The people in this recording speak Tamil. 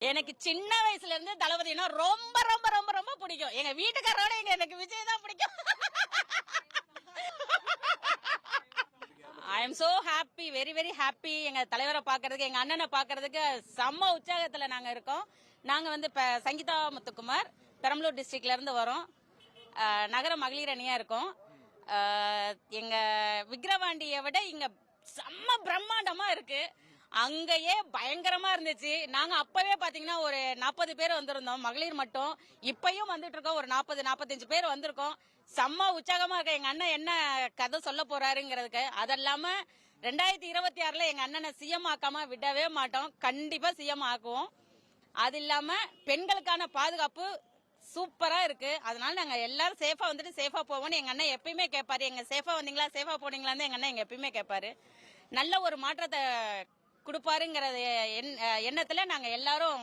எனக்கு சின்ன வயசுல இருந்து தளபதினா ரொம்ப ரொம்ப ரொம்ப ரொம்ப பிடிக்கும். எங்க வீட்டுக்காரோட எனக்கு விஜய் தான் பிடிக்கும். I am so happy, very very happy. எங்க தலைவரை பாக்குறதுக்கு, எங்க அண்ணனை பாக்குறதுக்கு செம்ம உற்சாகத்துல நாங்க இருக்கோம். நாங்க வந்து இப்ப சங்கீதா முத்துக்குமார், பெரம்பலூர் டிஸ்ட்ரிக்ட்ல இருந்து வரோம். நகர மகளிர் அணியா இருக்கோம். எங்க விக்கிரவாண்டியை விட இங்க செம்ம பிரம்மாண்டமா இருக்கு. அங்கேயே பயங்கரமா இருந்துச்சு. நாங்க அப்பவே பாத்தீங்கன்னா ஒரு 40 பேர் வந்திருந்தோம், மகளிர் மட்டும். இப்பயும் வந்துட்டு இருக்கோம், ஒரு 40-45 பேர் வந்திருக்கோம். செம்ம உற்சாகமா இருக்கு. எங்க அண்ணன் என்ன கதை சொல்ல போறாருங்கிறதுக்கு. அதல்லாம 2026ல எங்க அண்ணனை சிஎம் ஆக்காம விடவே மாட்டோம். கண்டிப்பா சிஎம் ஆக்குவோம். அது இல்லாம பெண்களுக்கான பாதுகாப்பு சூப்பரா இருக்கு. அதனால நாங்க எல்லாரும் சேஃபா வந்துட்டு சேஃபா போவோம்னு எங்க அண்ணன் எப்பயுமே கேட்பாரு. எங்க சேஃபா வந்தீங்களா, சேஃபா போனீங்களான்னு எங்க அண்ணன் எங்க எப்பயுமே கேட்பாரு. நல்ல ஒரு மாற்றத்தை கொடுப்பாருங்கிற எண்ணத்துல நாங்க எல்லாரும்